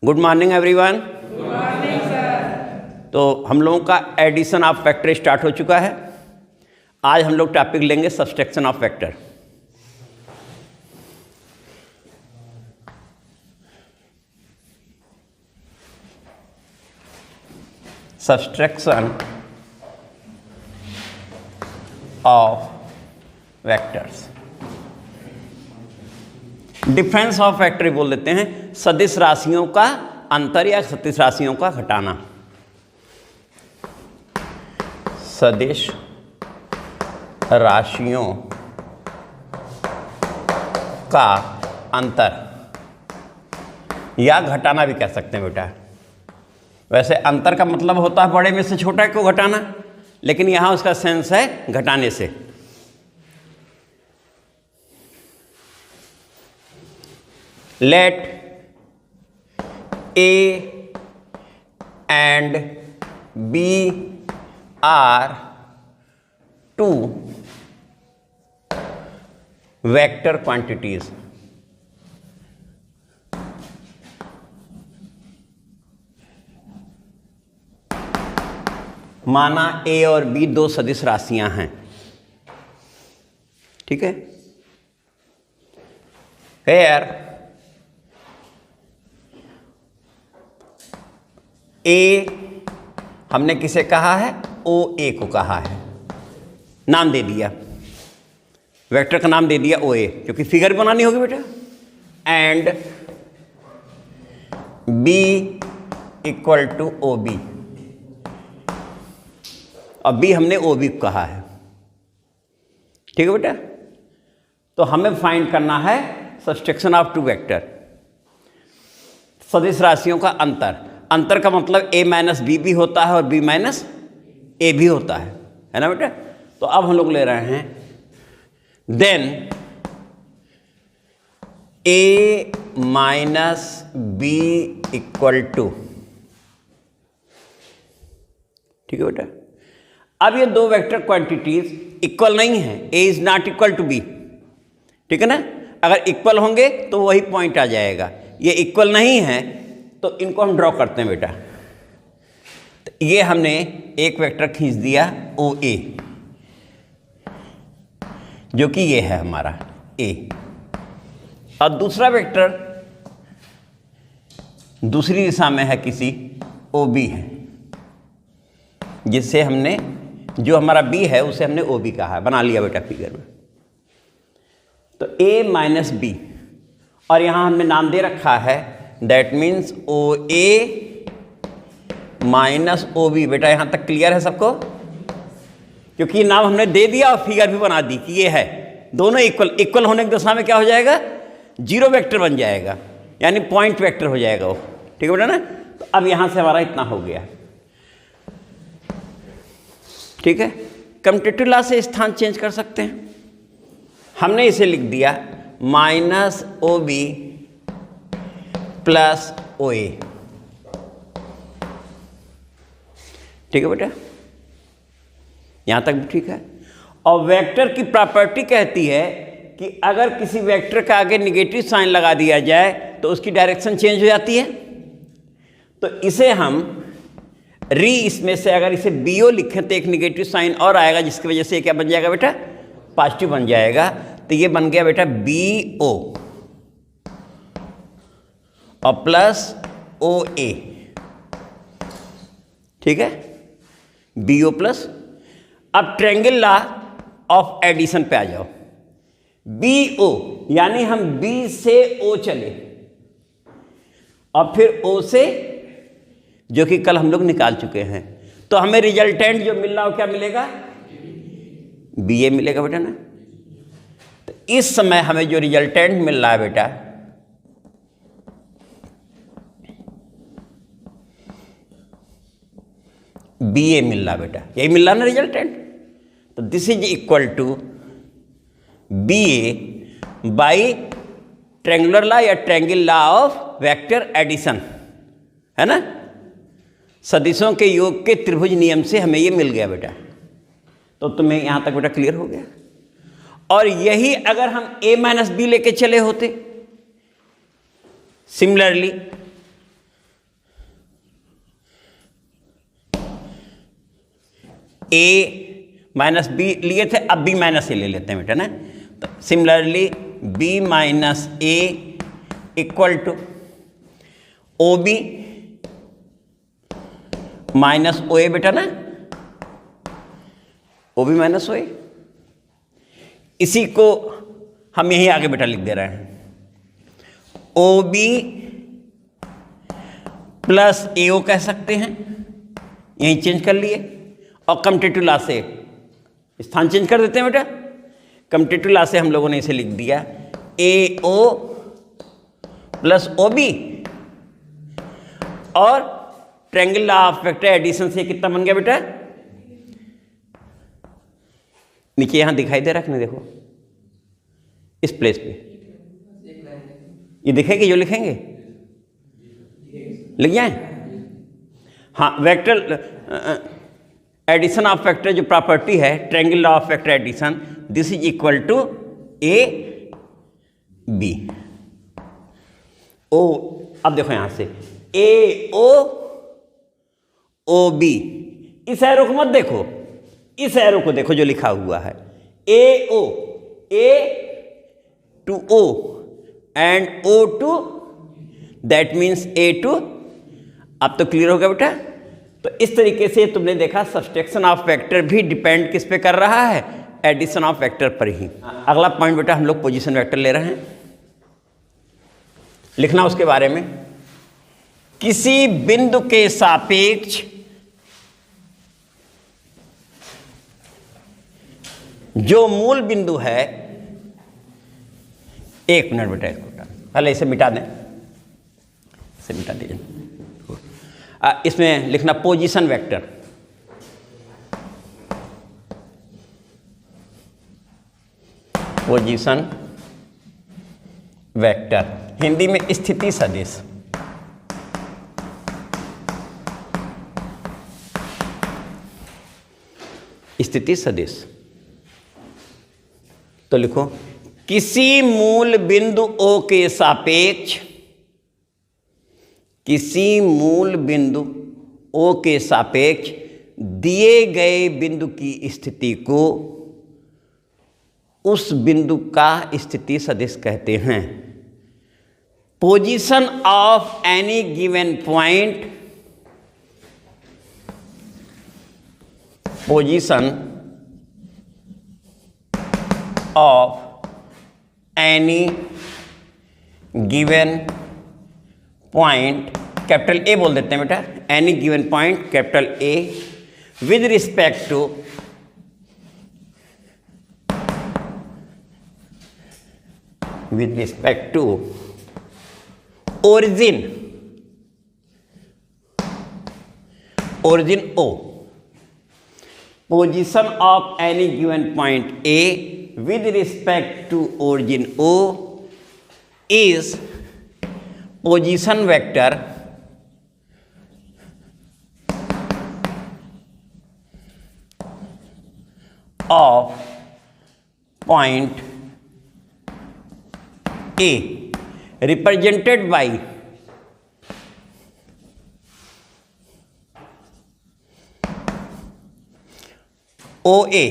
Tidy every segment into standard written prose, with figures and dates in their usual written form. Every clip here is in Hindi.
Good morning everyone. Good morning sir. तो हम लोगों का एडिशन ऑफ वेक्टर स्टार्ट हो चुका है। आज हम लोग टॉपिक लेंगे subtraction of vector. Subtraction of vectors, difference of vector बोल देते हैं, सदिश राशियों का अंतर या सदिश राशियों का घटाना। सदिश राशियों का अंतर या घटाना भी कह सकते हैं बेटा। वैसे अंतर का मतलब होता है बड़े में से छोटा को घटाना, लेकिन यहां उसका सेंस है घटाने से। Let A and B are two vector quantities. माना A और B दो सदिश राशियां हैं, ठीक है। Here ए हमने किसे कहा है? ओ ए को कहा है, नाम दे दिया, वेक्टर का नाम दे दिया ओ ए, क्योंकि फिगर बनानी होगी बेटा। And B equal to O B, और बी हमने ओ बी कहा है, ठीक है बेटा। तो हमें फाइंड करना है सब्सट्रैक्शन ऑफ टू वेक्टर, सदिश राशियों का अंतर। अंतर का मतलब a माइनस बी भी होता है और b माइनस ए भी होता है ना बेटा। तो अब हम लोग ले रहे हैं then a minus B equal to, ठीक है बेटा। अब ये दो वेक्टर क्वांटिटीज इक्वल नहीं है, a is not equal to b, ठीक है ना। अगर इक्वल होंगे तो वही पॉइंट आ जाएगा, ये इक्वल नहीं है तो इनको हम ड्रॉ करते हैं बेटा। तो ये हमने एक वेक्टर खींच दिया ओ ए, जो कि ये है हमारा ए, और दूसरा वेक्टर दूसरी दिशा में है किसी ओ बी है, जिससे हमने जो हमारा बी है उसे हमने ओ बी कहा है, बना लिया बेटा फिगर में। तो ए माइनस बी, और यहां हमने नाम दे रखा है that means O A minus O B. बेटा यहां तक क्लियर है सबको? क्योंकि ये नाम हमने दे दिया और फिगर भी बना दी कि ये है, दोनों इक्वल होने की दशा में क्या हो जाएगा? जीरो वेक्टर बन जाएगा, यानी पॉइंट वेक्टर हो जाएगा वो, ठीक है बेटा ना। तो अब यहां से हमारा इतना हो गया, ठीक है। कम्यूटेटिव लॉ से स्थान चेंज कर सकते हैं। हमने इसे लिख दिया minus O B plus O A, ठीक है बेटा, यहां तक भी ठीक है। और वेक्टर की प्रॉपर्टी कहती है कि अगर किसी वेक्टर का आगे निगेटिव साइन लगा दिया जाए तो उसकी डायरेक्शन चेंज हो जाती है। तो इसे हम इसमें से अगर इसे बी ओ लिखें तो एक निगेटिव साइन और आएगा, जिसकी वजह से क्या बन जाएगा बेटा? पॉजिटिव बन जाएगा। तो ये बन गया बेटा बी ओ और प्लस ओ ए, ठीक है, बी ओ प्लस। अब ट्रायंगल लॉ ऑफ एडिशन पे आ जाओ। बी ओ यानी हम बी से ओ चले और फिर ओ से, जो कि कल हम लोग निकाल चुके हैं, तो हमें रिजल्टेंट जो मिल रहा हो क्या मिलेगा? बी ए मिलेगा बेटा ना। तो इस समय हमें जो रिजल्टेंट मिल रहा है बेटा, बी ए मिल रहा बेटा, यही मिल रहा ना रिजल्टेंट। तो this is equal to B A by triangular law या triangle law of vector addition, है ना। सदिशों के योग के त्रिभुज नियम से हमें ये मिल गया बेटा। तो तुम्हें यहां तक बेटा क्लियर हो गया। और यही अगर हम a माइनस बी लेके चले होते सिमिलरली, ए माइनस बी लिए थे, अब बी माइनस ए ले लेते हैं बेटा ना। तो similarly B minus A equal to O B minus O A बेटा ना, ओ बी माइनस ओ ए। इसी को हम यहीं आगे बेटा लिख दे रहे हैं, ओ बी प्लस ए ओ कह सकते हैं, यहीं चेंज कर लिए। और कम्यूटेटिव लॉ से स्थान चेंज कर देते हैं बेटा। कम्यूटेटिव लॉ से हम लोगों ने इसे लिख दिया A O plus O B, और triangle law of vector addition से कितना बन गया बेटा, नीचे यहां दिखाई दे रहा है, देखो इस प्लेस पे ये दिखेगी, जो लिखेंगे लिख जाए। हाँ, वेक्टर एडिशन ऑफ वेक्टर जो प्रॉपर्टी है, triangle law of vector addition, this is equal to A B O. अब देखो यहां से ए ओ ओ बी, इस एरो को मत देखो, इस एरो को देखो जो लिखा हुआ है, A O, A to O and O to, that means A to. अब तो क्लियर हो गया बेटा। तो इस तरीके से तुमने देखा सब्सट्रैक्शन ऑफ वेक्टर भी डिपेंड किस पे कर रहा है, एडिशन ऑफ वेक्टर पर ही। अगला पॉइंट बेटा हम लोग पोजीशन वेक्टर ले रहे हैं, लिखना उसके बारे में। किसी बिंदु के सापेक्ष जो मूल बिंदु है, एक मिनट बेटा, पहले इसे मिटा दें, इसे मिटा दीजिए। इसमें लिखना position vector. Position vector Hindi में स्थिति सदिश। स्थिति सदिश तो लिखो किसी मूल बिंदु ओ के सापेक्ष, किसी मूल बिंदु ओ के सापेक्ष दिए गए बिंदु की स्थिति को उस बिंदु का स्थिति सदिश कहते हैं। Position of any given point, position of any given point, capital A बोल देते हैं बेटा, any given point capital A with respect to origin O, position of any given point A with respect to origin O is position vector of point A represented by OA।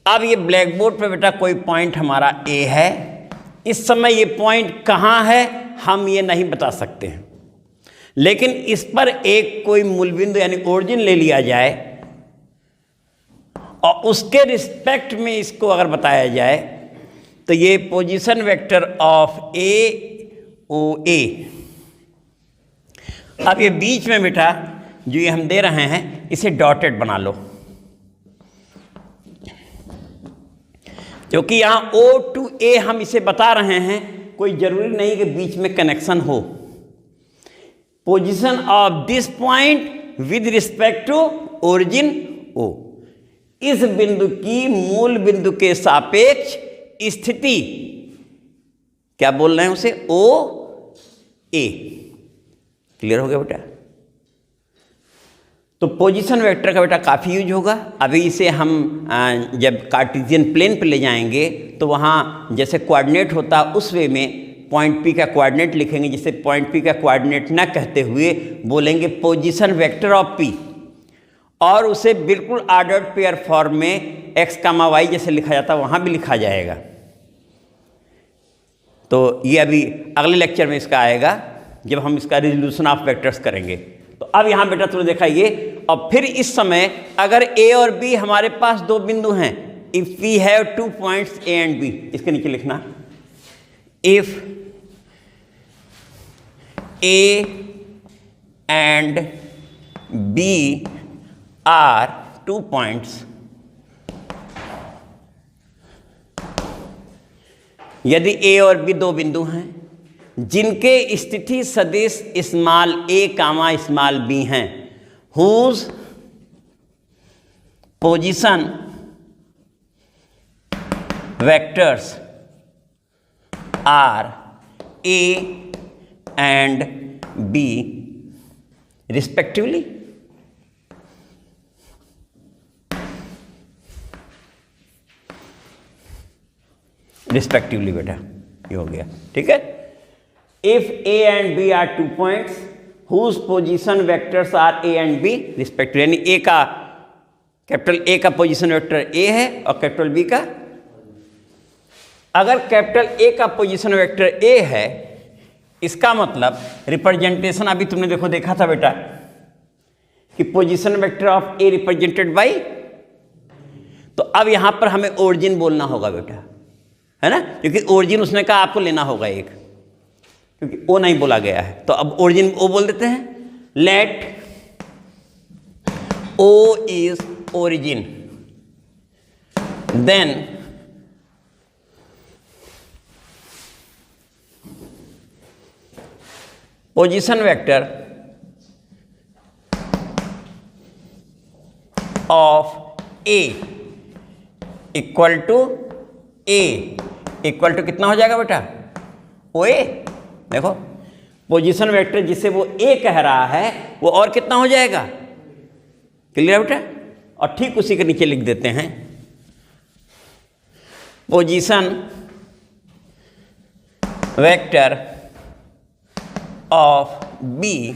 अब ये ब्लैक बोर्ड पे बेटा कोई पॉइंट हमारा A है, इस समय ये पॉइंट कहाँ है हम ये नहीं बता सकते हैं, लेकिन इस पर एक कोई मूल बिंदु यानी ओरिजिन ले लिया जाए और उसके रिस्पेक्ट में इसको अगर बताया जाए तो ये position vector of A O ए। अब ये बीच में बेटा जो ये हम दे रहे हैं इसे डॉटेड बना लो, क्योंकि यहाँ ओ टू ए हम इसे बता रहे हैं, कोई जरूरी नहीं कि बीच में कनेक्शन हो। Position of this point with respect to origin O, इस बिंदु की मूल बिंदु के सापेक्ष स्थिति क्या बोल रहे हैं उसे, ओ ए। क्लियर हो गया बेटा। तो पोजीशन वेक्टर का बेटा काफ़ी यूज होगा। अभी इसे हम जब कार्टेशियन प्लेन पे ले जाएंगे तो वहाँ जैसे कोऑर्डिनेट होता उस वे में पॉइंट पी का कोऑर्डिनेट लिखेंगे, जिसे पॉइंट पी का कोऑर्डिनेट ना कहते हुए बोलेंगे पोजीशन वेक्टर ऑफ पी, और उसे बिल्कुल ऑर्डर्ड पेयर फॉर्म में x, y जैसे लिखा जाता है वहाँ भी लिखा जाएगा। तो ये अभी अगले लेक्चर में इसका आएगा जब हम इसका रिजोल्यूशन ऑफ वेक्टर्स करेंगे। तो अब यहाँ बेटा तुमने देखा ये, और फिर इस समय अगर a और b हमारे पास दो बिंदु हैं, if we have 2 points a and b, इसके नीचे लिखना if a and b are 2 points, यदि a और b दो बिंदु हैं जिनके स्थिति सदिश small a comma small b हैं, whose position vectors are a and b respectively. Respectively बेटा ये हो गया, ठीक है। If a and b are 2 points whose position vectors are a and b respectively, यानी a का कैपिटल A का पोजीशन वेक्टर a है और कैपिटल B का, अगर कैपिटल A का पोजीशन वेक्टर a है, इसका मतलब रिप्रेजेंटेशन अभी तुमने देखा था बेटा कि position vector of a represented by, तो अब यहां पर हमें ओरिजिन बोलना होगा बेटा, है ना, क्योंकि ओरिजिन उसने कहा आपको लेना होगा एक, क्योंकि ओ नहीं बोला गया है, तो अब ओरिजिन ओ बोल देते हैं। Let O is origin, then position vector of A equal to कितना हो जाएगा बेटा, ओ ए। देखो पोजीशन वेक्टर जिसे वो ए कह रहा है वो और कितना हो जाएगा, क्लियर है बेटा। और ठीक उसी के नीचे लिख देते हैं पोजीशन वेक्टर ऑफ बी,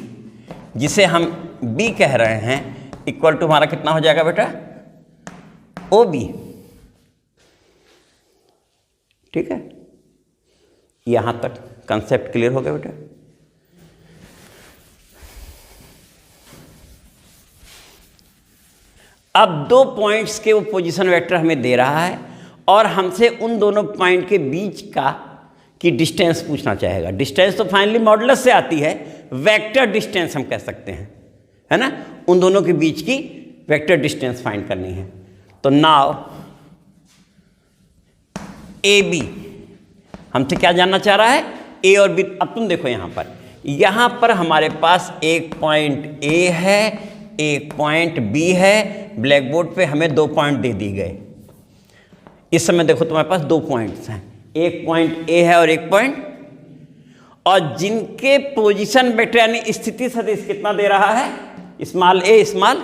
जिसे हम बी कह रहे हैं, इक्वल टू हमारा कितना हो जाएगा बेटा, ओ बी, ठीक है। यहां तक कंसेप्ट क्लियर हो गया बेटा। अब दो पॉइंट्स के वो पोजीशन वेक्टर हमें दे रहा है और हमसे उन दोनों पॉइंट के बीच की डिस्टेंस पूछना चाहेगा। डिस्टेंस तो फाइनली मॉडुलस से आती है, वेक्टर डिस्टेंस हम कह सकते हैं, है ना, उन दोनों के बीच की वेक्टर डिस्टेंस फाइंड करनी है। तो नाउ ए बी हमसे क्या जानना चाह रहा है, ए और बी। अब तुम देखो यहाँ पर हमारे पास एक पॉइंट ए है, एक पॉइंट बी है, ब्लैक बोर्ड पे हमें 2 पॉइंट दे दिए गए। इस समय देखो तुम्हारे पास 2 पॉइंट्स हैं, एक पॉइंट ए है और एक पॉइंट, और जिनके पोजीशन वेक्टर यानी स्थिति सदिश कितना दे रहा है, स्मॉल ए स्मॉल।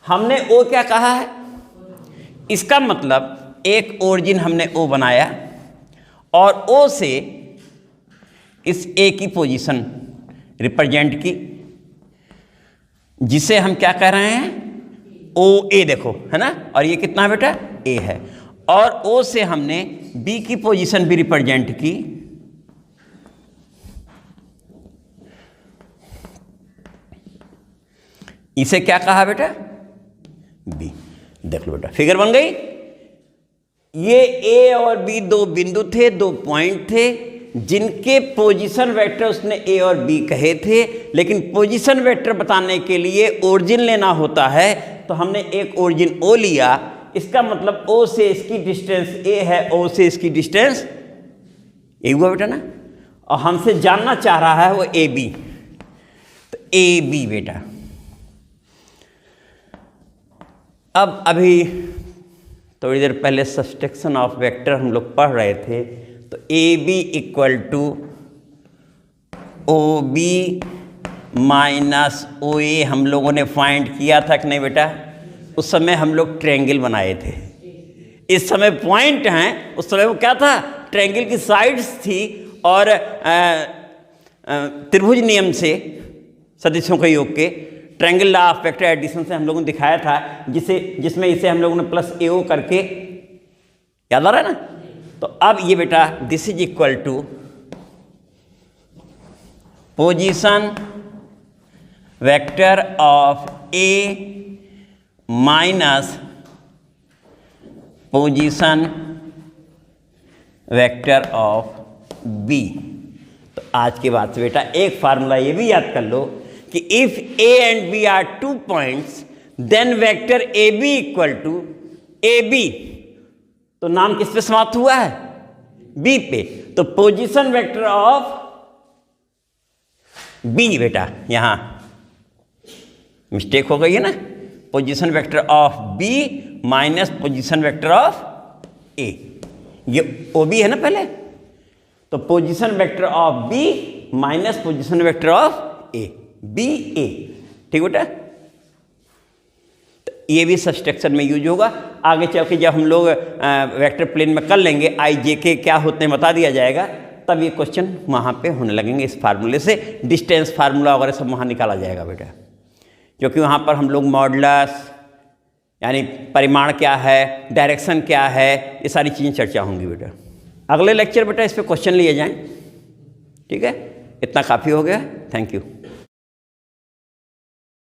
हमने ओ क्या कहा है, इसका मतलब एक ओरिजिन हमने ओ बनाया और ओ से इस ए की पोजीशन रिप्रेजेंट की, जिसे हम क्या कह रहे हैं, ओ ए, देखो है ना, और ये कितना है बेटा, ए है, और ओ से हमने बी की पोजीशन भी रिप्रेजेंट की, इसे क्या कहा बेटा, बी। देख लो बेटा फिगर बन गई। ये ए और बी दो बिंदु थे, 2 पॉइंट थे, जिनके पोजीशन वेक्टर उसने ए और बी कहे थे, लेकिन पोजीशन वेक्टर बताने के लिए ओरिजिन लेना होता है, तो हमने एक ओरिजिन ओ लिया। इसका मतलब ओ से इसकी डिस्टेंस ए है, ओ से इसकी डिस्टेंस ए हुआ बेटा ना, और हमसे जानना चाह रहा है वो ए बी, तो ए बी बेटा। अब अभी थोड़ी देर पहले सब्सट्रैक्शन ऑफ वेक्टर हम लोग पढ़ रहे थे, तो A B equal to O B minus O A हम लोगों ने फाइंड किया था कि नहीं बेटा। उस समय हम लोग ट्रायंगल बनाए थे, इस समय पॉइंट हैं, उस समय वो क्या था, ट्रायंगल की साइड्स थी, और त्रिभुज नियम से सदिशों के योग के triangle law of vector addition से हम लोगों ने दिखाया था, जिसमें इसे हम लोगों ने प्लस AO करके, याद आ रहा है ना। तो अब ये बेटा this is equal to position vector of A minus position vector of B। तो आज के बाद से बेटा एक फार्मूला ये भी याद कर लो कि if A and B are 2 points then vector AB equal to AB। तो नाम किस पे समाप्त हुआ है? B पे। तो पोजीशन वेक्टर ऑफ B बेटा, यहां मिस्टेक हो गई है ना, position vector of B minus position vector of A, ये OB है ना पहले, तो position vector of B minus position vector of A, BA, ठीक बेटा। तो ये भी सब्सट्रैक्शन में यूज होगा। आगे चल के जब हम लोग वेक्टर प्लेन में कर लेंगे IJK क्या होते हैं बता दिया जाएगा, तब ये क्वेश्चन वहाँ पे होने लगेंगे। इस फार्मूले से डिस्टेंस फार्मूला वगैरह सब वहाँ निकाला जाएगा बेटा, क्योंकि वहाँ पर हम लोग मॉडुलस यानी परिमाण क्या है, डायरेक्शन क्या है, ये सारी चीज़ें चर्चा होंगी बेटा। अगले लेक्चर बेटा इस पे क्वेश्चन लिए जाएं, ठीक है। इतना काफ़ी हो गया, थैंक यू।